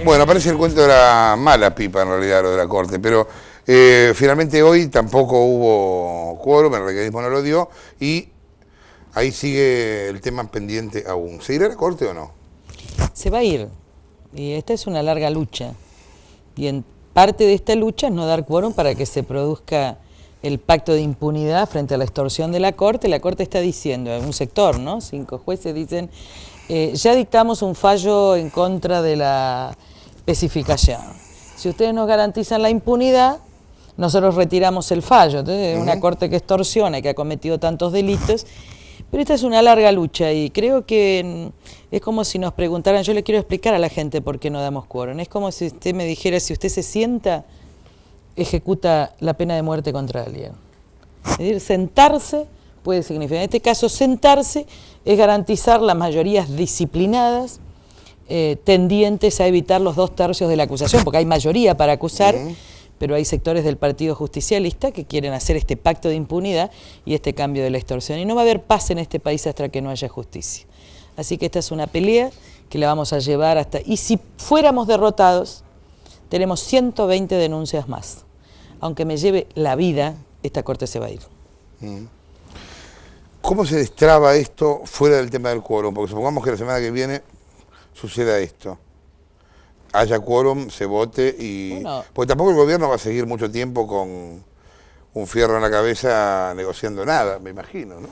Bueno, parece el cuento de la mala pipa en realidad, lo de la Corte, pero finalmente hoy tampoco hubo quórum, el organismo no lo dio, y ahí sigue el tema pendiente aún. ¿Se irá a la Corte o no? Se va a ir, y esta es una larga lucha, y en parte de esta lucha es no dar quórum para que se produzca el pacto de impunidad frente a la extorsión de la Corte. La Corte está diciendo, en un sector, ¿no? 5 jueces dicen, ya dictamos un fallo en contra de la especificación. Si ustedes nos garantizan la impunidad, nosotros retiramos el fallo. Entonces, es una Corte que extorsiona y que ha cometido tantos delitos. Pero esta es una larga lucha y creo que es como si nos preguntaran, yo le quiero explicar a la gente por qué no damos quórum. Es como si usted me dijera, si usted se sienta, ejecuta la pena de muerte contra alguien. Es decir, sentarse puede significar, en este caso sentarse es garantizar las mayorías disciplinadas tendientes a evitar los 2/3 de la acusación, porque hay mayoría para acusar, pero hay sectores del Partido Justicialista que quieren hacer este pacto de impunidad y este cambio de la extorsión. Y no va a haber paz en este país hasta que no haya justicia. Así que esta es una pelea que la vamos a llevar hasta... Y si fuéramos derrotados, tenemos 120 denuncias más. Aunque me lleve la vida, esta Corte se va a ir. ¿Cómo se destraba esto fuera del tema del quórum? Porque supongamos que la semana que viene suceda esto. Haya quórum, se vote y... Bueno, porque tampoco el gobierno va a seguir mucho tiempo con un fierro en la cabeza negociando nada, me imagino, ¿no?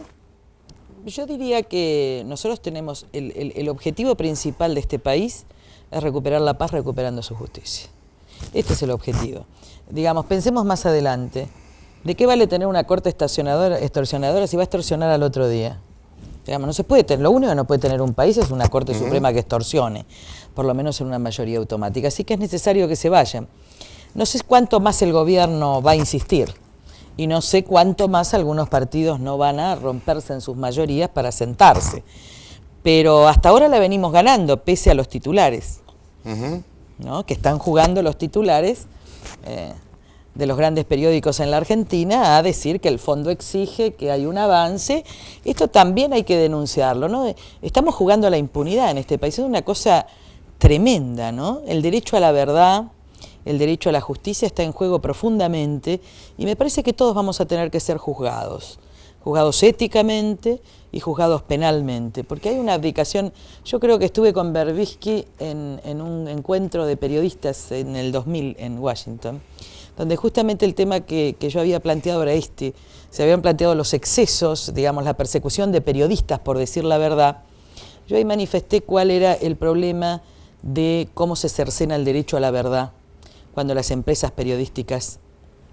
Yo diría que nosotros tenemos el objetivo principal de este país es recuperar la paz recuperando su justicia. Este es el objetivo. Digamos, pensemos más adelante. ¿De qué vale tener una corte extorsionadora si va a extorsionar al otro día? Digamos, no se puede tener, lo único que no puede tener un país es una Corte Suprema que extorsione, por lo menos en una mayoría automática. Así que es necesario que se vayan. No sé cuánto más el gobierno va a insistir y no sé cuánto más algunos partidos no van a romperse en sus mayorías para sentarse. Pero hasta ahora la venimos ganando, pese a los titulares, ¿no? Que están jugando los titulares de los grandes periódicos en la Argentina a decir que el fondo exige que hay un avance. Esto también hay que denunciarlo, ¿no? Estamos jugando a la impunidad en este país, es una cosa tremenda, ¿no? El derecho a la verdad, el derecho a la justicia está en juego profundamente y me parece que todos vamos a tener que ser juzgados éticamente y juzgados penalmente, porque hay una abdicación. Yo creo que estuve con Berbisky en un encuentro de periodistas en el 2000 en Washington, donde justamente el tema que yo había planteado era este, se habían planteado los excesos, digamos, la persecución de periodistas por decir la verdad. Yo ahí manifesté cuál era el problema de cómo se cercena el derecho a la verdad cuando las empresas periodísticas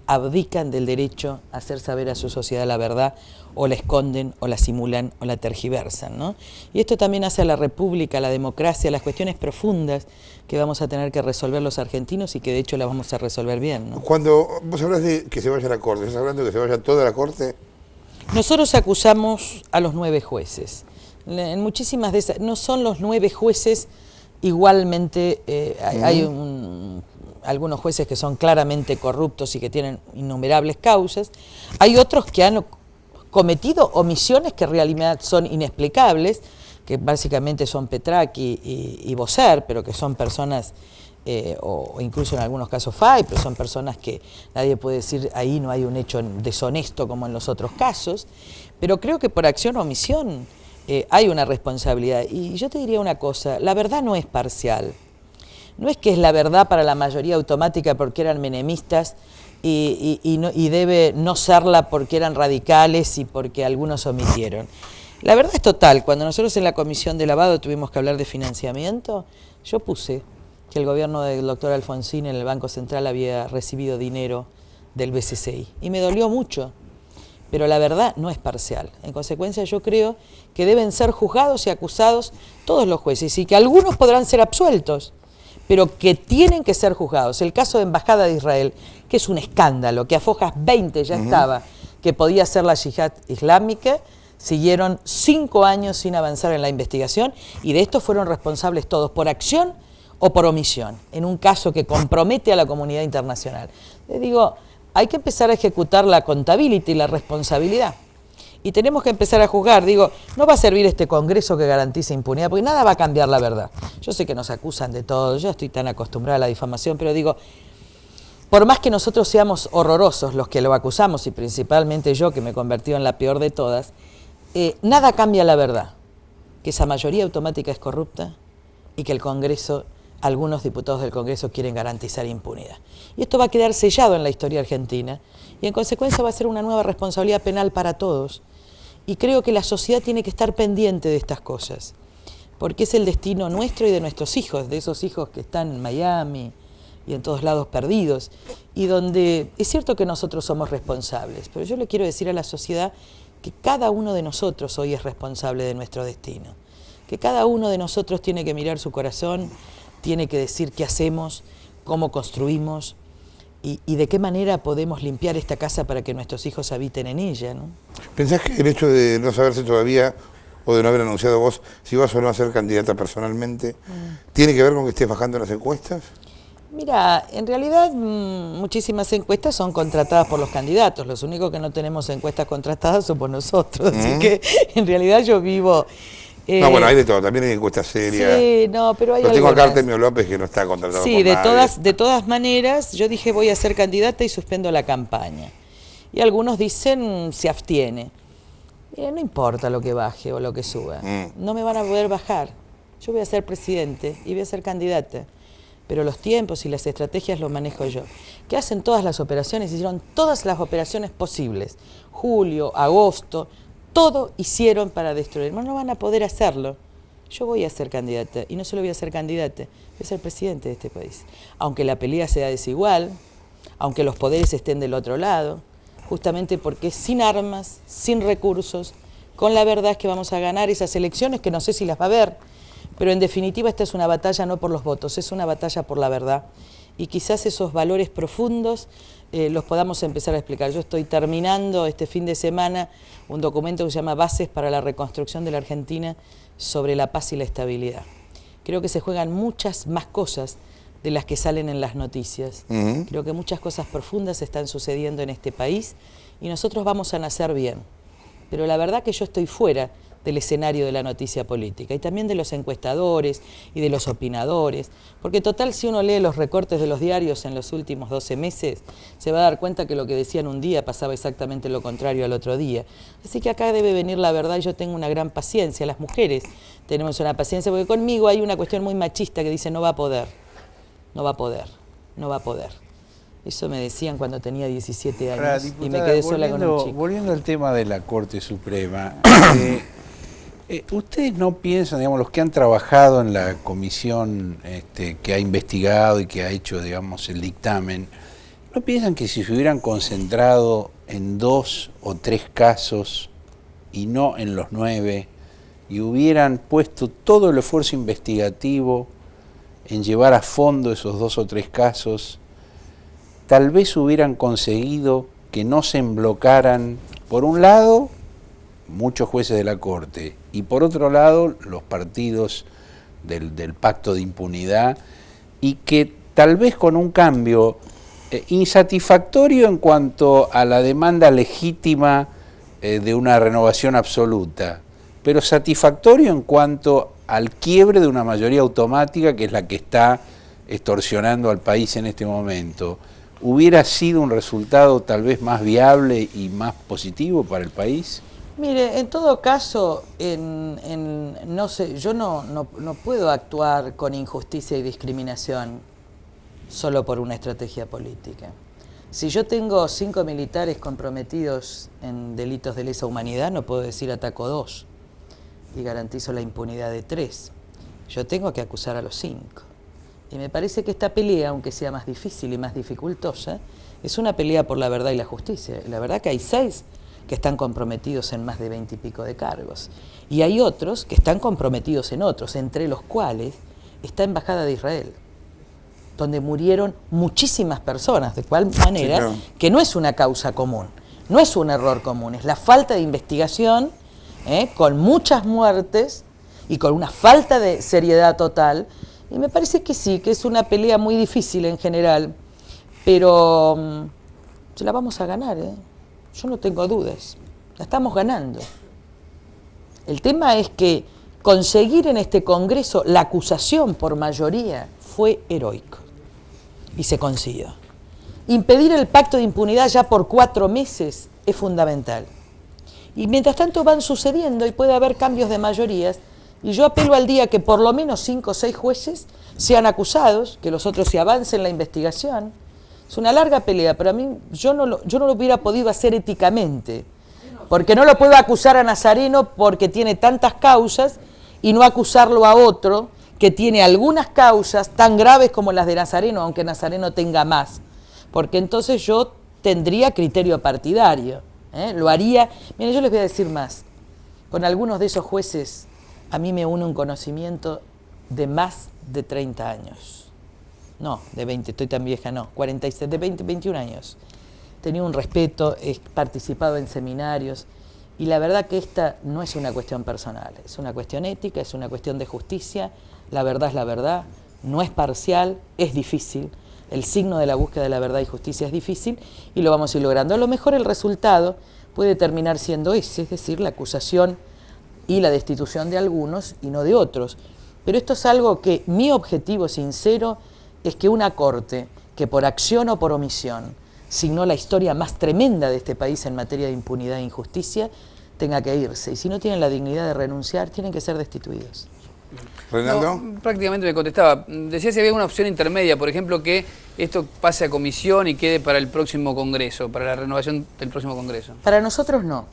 abdican del derecho a hacer saber a su sociedad la verdad, o la esconden, o la simulan, o la tergiversan, ¿no? Y esto también hace a la república, a la democracia, a las cuestiones profundas que vamos a tener que resolver los argentinos y que de hecho las vamos a resolver bien, ¿no? Cuando vos hablas de que se vaya a la Corte, ¿estás hablando de que se vaya toda la Corte? Nosotros acusamos a los 9 jueces. En muchísimas de esas, no son los 9 jueces igualmente, hay algunos jueces que son claramente corruptos y que tienen innumerables causas. Hay otros que han cometido omisiones que en realidad son inexplicables, que básicamente son Petraki y Bosser, pero que son personas, o incluso en algunos casos Fay, pero son personas que nadie puede decir ahí no hay un hecho deshonesto como en los otros casos. Pero creo que por acción o omisión hay una responsabilidad. Y yo te diría una cosa, la verdad no es parcial. No es que es la verdad para la mayoría automática porque eran menemistas y debe no serla porque eran radicales y porque algunos omitieron. La verdad es total. Cuando nosotros en la Comisión de Lavado tuvimos que hablar de financiamiento, yo puse que el gobierno del doctor Alfonsín en el Banco Central había recibido dinero del BCCI. Y me dolió mucho, pero la verdad no es parcial. En consecuencia, yo creo que deben ser juzgados y acusados todos los jueces y que algunos podrán ser absueltos, pero que tienen que ser juzgados. El caso de Embajada de Israel, que es un escándalo, que a Fojas 20 ya estaba, que podía ser la yihad islámica, siguieron 5 años sin avanzar en la investigación y de esto fueron responsables todos por acción o por omisión, en un caso que compromete a la comunidad internacional. Les digo, hay que empezar a ejecutar la accountability y la responsabilidad. Y tenemos que empezar a juzgar. Digo, no va a servir este Congreso que garantice impunidad, porque nada va a cambiar la verdad. Yo sé que nos acusan de todo, yo estoy tan acostumbrada a la difamación, pero digo, por más que nosotros seamos horrorosos los que lo acusamos, y principalmente yo, que me he convertido en la peor de todas, nada cambia la verdad, que esa mayoría automática es corrupta y que el Congreso, algunos diputados del Congreso quieren garantizar impunidad. Y esto va a quedar sellado en la historia argentina y en consecuencia va a ser una nueva responsabilidad penal para todos. Y creo que la sociedad tiene que estar pendiente de estas cosas, porque es el destino nuestro y de nuestros hijos, de esos hijos que están en Miami y en todos lados perdidos, y donde es cierto que nosotros somos responsables, pero yo le quiero decir a la sociedad que cada uno de nosotros hoy es responsable de nuestro destino, que cada uno de nosotros tiene que mirar su corazón, tiene que decir qué hacemos, cómo construimos y de qué manera podemos limpiar esta casa para que nuestros hijos habiten en ella, ¿no? ¿Pensás que el hecho de no saberse todavía o de no haber anunciado vos si vas o no a ser candidata personalmente tiene que ver con que estés bajando en las encuestas? Mira, en realidad muchísimas encuestas son contratadas por los candidatos, los únicos que no tenemos encuestas contratadas somos nosotros, así que en realidad yo vivo... no, bueno, hay de todo, también hay encuestas serias. Sí, no, pero hay Lo tengo algunas. acá Artemio López que no está contratado Sí, por nadie. de todas maneras, yo dije voy a ser candidata y suspendo la campaña. Y algunos dicen se abstiene. Mire, no importa lo que baje o lo que suba, no me van a poder bajar. Yo voy a ser presidente y voy a ser candidata. Pero los tiempos y las estrategias los manejo yo. ¿Qué hacen todas las operaciones? Hicieron todas las operaciones posibles. Julio, agosto, todo hicieron para destruirme. No van a poder hacerlo. Yo voy a ser candidata, y no solo voy a ser candidata, voy a ser presidente de este país. Aunque la pelea sea desigual, aunque los poderes estén del otro lado, justamente porque sin armas, sin recursos, con la verdad es que vamos a ganar esas elecciones que no sé si las va a haber, pero en definitiva esta es una batalla no por los votos, es una batalla por la verdad. Y quizás esos valores profundos los podamos empezar a explicar. Yo estoy terminando este fin de semana un documento que se llama Bases para la Reconstrucción de la Argentina sobre la paz y la estabilidad. Creo que se juegan muchas más cosas de las que salen en las noticias. Creo que muchas cosas profundas están sucediendo en este país y nosotros vamos a nacer bien. Pero la verdad que yo estoy fuera del escenario de la noticia política y también de los encuestadores y de los opinadores, porque total si uno lee los recortes de los diarios en los últimos 12 meses, se va a dar cuenta que lo que decían un día pasaba exactamente lo contrario al otro día. Así que acá debe venir la verdad y yo tengo una gran paciencia, las mujeres tenemos una paciencia, porque conmigo hay una cuestión muy machista que dice no va a poder, no va a poder, no va a poder. Eso me decían cuando tenía 17 años. Ahora, diputada, y me quedé sola con un chico. Volviendo al tema de la Corte Suprema, ¿ustedes no piensan, digamos, los que han trabajado en la comisión que ha investigado y que ha hecho, digamos, el dictamen, no piensan que si se hubieran concentrado en 2 o 3 casos y no en los 9, y hubieran puesto todo el esfuerzo investigativo en llevar a fondo esos 2 o 3 casos, tal vez hubieran conseguido que no se emblocaran, por un lado, muchos jueces de la Corte, y por otro lado, los partidos del pacto de impunidad, y que tal vez con un cambio insatisfactorio en cuanto a la demanda legítima de una renovación absoluta, pero satisfactorio en cuanto al quiebre de una mayoría automática que es la que está extorsionando al país en este momento, ¿hubiera sido un resultado tal vez más viable y más positivo para el país? Mire, en todo caso, no sé, yo no puedo actuar con injusticia y discriminación solo por una estrategia política. Si yo tengo 5 militares comprometidos en delitos de lesa humanidad, no puedo decir ataco 2 y garantizo la impunidad de 3. Yo tengo que acusar a los 5. Y me parece que esta pelea, aunque sea más difícil y más dificultosa, es una pelea por la verdad y la justicia. La verdad que hay 6 que están comprometidos en más de 20 y pico de cargos. Y hay otros que están comprometidos en otros, entre los cuales está Embajada de Israel, donde murieron muchísimas personas, de cual manera sí, claro, que no es una causa común, no es un error común, es la falta de investigación, con muchas muertes y con una falta de seriedad total. Y me parece que sí, que es una pelea muy difícil en general, pero se la vamos a ganar, yo no tengo dudas, la estamos ganando. El tema es que conseguir en este Congreso la acusación por mayoría fue heroico y se consiguió. Impedir el pacto de impunidad ya por 4 meses es fundamental. Y mientras tanto van sucediendo y puede haber cambios de mayorías, y yo apelo al día que por lo menos 5 o 6 jueces sean acusados, que los otros se avancen la investigación. Es una larga pelea, pero a mí yo no lo hubiera podido hacer éticamente, porque no lo puedo acusar a Nazareno porque tiene tantas causas y no acusarlo a otro que tiene algunas causas tan graves como las de Nazareno, aunque Nazareno tenga más, porque entonces yo tendría criterio partidario, lo haría. Miren, yo les voy a decir más, con algunos de esos jueces a mí me une un conocimiento de más de 30 años. No, de 20, estoy tan vieja, no, 46, de 20, 21 años. Tenía un respeto, he participado en seminarios, y la verdad que esta no es una cuestión personal, es una cuestión ética, es una cuestión de justicia. La verdad es la verdad, no es parcial, es difícil. El signo de la búsqueda de la verdad y justicia es difícil, y lo vamos a ir logrando. A lo mejor el resultado puede terminar siendo ese, es decir, la acusación y la destitución de algunos y no de otros. Pero esto es algo que mi objetivo sincero es que una corte que por acción o por omisión signó la historia más tremenda de este país en materia de impunidad e injusticia tenga que irse. Y si no tienen la dignidad de renunciar, tienen que ser destituidos. ¿Reinaldo? No, prácticamente me contestaba. Decía si había una opción intermedia, por ejemplo, que esto pase a comisión y quede para el próximo Congreso, para la renovación del próximo Congreso. Para nosotros no,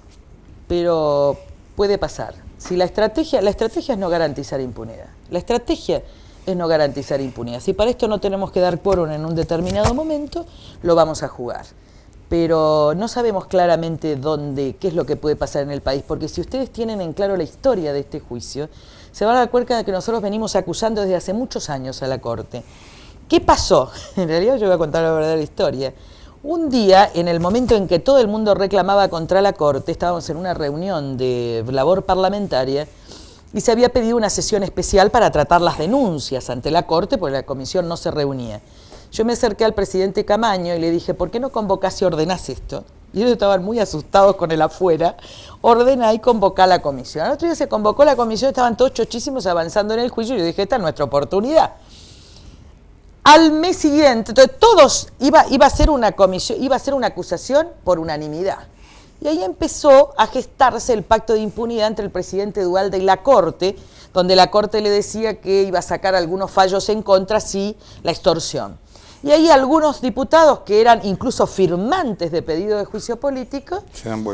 pero puede pasar. Si la estrategia es no garantizar impunidad. La estrategia es no garantizar impunidad. Si para esto no tenemos que dar quórum en un determinado momento, lo vamos a jugar. Pero no sabemos claramente qué es lo que puede pasar en el país, porque si ustedes tienen en claro la historia de este juicio, se van a dar cuenta de que nosotros venimos acusando desde hace muchos años a la Corte. ¿Qué pasó? En realidad yo voy a contar la verdadera historia. Un día, en el momento en que todo el mundo reclamaba contra la Corte, estábamos en una reunión de labor parlamentaria y se había pedido una sesión especial para tratar las denuncias ante la Corte, porque la comisión no se reunía. Yo me acerqué al presidente Camaño y le dije, ¿por qué no convocás y ordenás esto? Y ellos estaban muy asustados con el afuera. Ordená y convocá la comisión. Al otro día se convocó la comisión, estaban todos chochísimos avanzando en el juicio y yo dije, esta es nuestra oportunidad. Al mes siguiente, entonces iba a ser una comisión, iba a ser una acusación por unanimidad. Y ahí empezó a gestarse el pacto de impunidad entre el presidente Duhalde y la Corte, donde la Corte le decía que iba a sacar algunos fallos en contra, sí, la extorsión. Y ahí algunos diputados que eran incluso firmantes de pedido de juicio político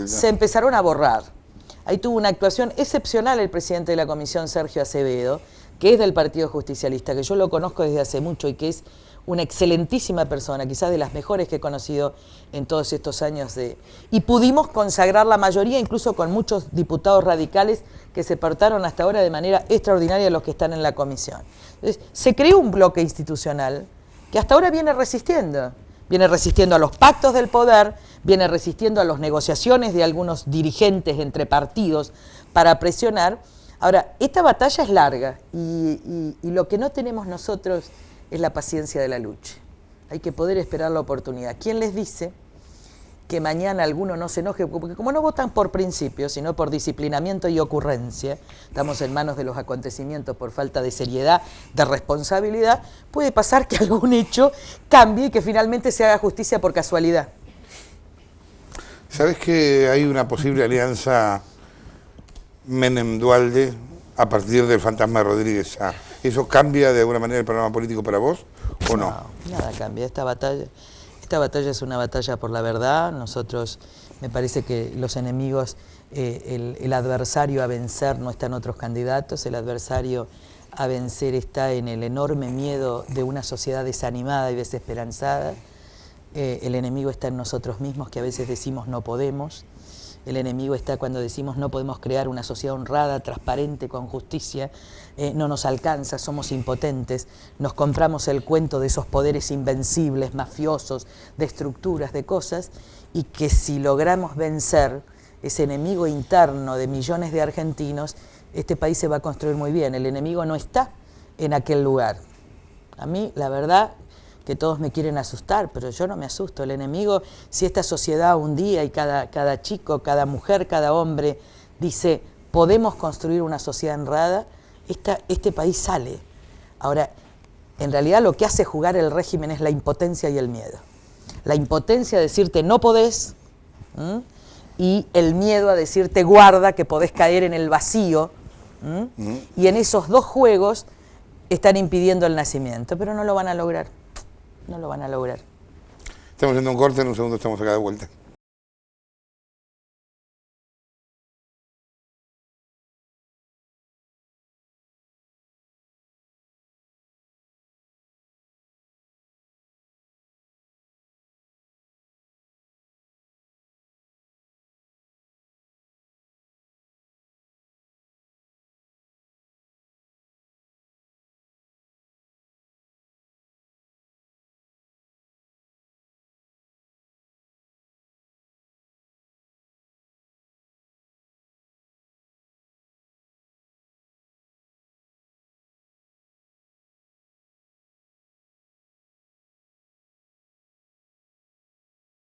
se empezaron a borrar. Ahí tuvo una actuación excepcional el presidente de la comisión, Sergio Acevedo, que es del Partido Justicialista, que yo lo conozco desde hace mucho y que es una excelentísima persona, quizás de las mejores que he conocido en todos estos años. Y pudimos consagrar la mayoría, incluso con muchos diputados radicales que se portaron hasta ahora de manera extraordinaria los que están en la comisión. Entonces, se creó un bloque institucional que hasta ahora viene resistiendo a los pactos del poder, viene resistiendo a las negociaciones de algunos dirigentes entre partidos para presionar. Ahora, esta batalla es larga y lo que no tenemos nosotros es la paciencia de la lucha. Hay que poder esperar la oportunidad. ¿Quién les dice que mañana alguno no se enoje? Porque como no votan por principio, sino por disciplinamiento y ocurrencia, estamos en manos de los acontecimientos por falta de seriedad, de responsabilidad, puede pasar que algún hecho cambie y que finalmente se haga justicia por casualidad. ¿Sabés que hay una posible alianza Menem-Duhalde a partir del fantasma de Rodríguez A? ¿Eso cambia de alguna manera el panorama político para vos o no? No, nada cambia. Esta batalla es una batalla por la verdad. Nosotros, me parece que los enemigos, el adversario a vencer no está en otros candidatos, el adversario a vencer está en el enorme miedo de una sociedad desanimada y desesperanzada. El enemigo está en nosotros mismos, que a veces decimos no podemos. El enemigo está cuando decimos no podemos crear una sociedad honrada, transparente, con justicia, no nos alcanza, somos impotentes, nos compramos el cuento de esos poderes invencibles, mafiosos, de estructuras, de cosas, y que si logramos vencer ese enemigo interno de millones de argentinos, este país se va a construir muy bien. El enemigo no está en aquel lugar. A mí, la verdad, que todos me quieren asustar, pero yo no me asusto. El enemigo, si esta sociedad un día y cada chico, cada mujer, cada hombre dice podemos construir una sociedad honrada, este país sale. Ahora, en realidad lo que hace jugar el régimen es la impotencia y el miedo. La impotencia a decirte no podés, y el miedo a decirte guarda que podés caer en el vacío, y en esos dos juegos están impidiendo el nacimiento, pero no lo van a lograr, no lo van a lograr. Estamos haciendo un corte, en un segundo estamos acá de vuelta.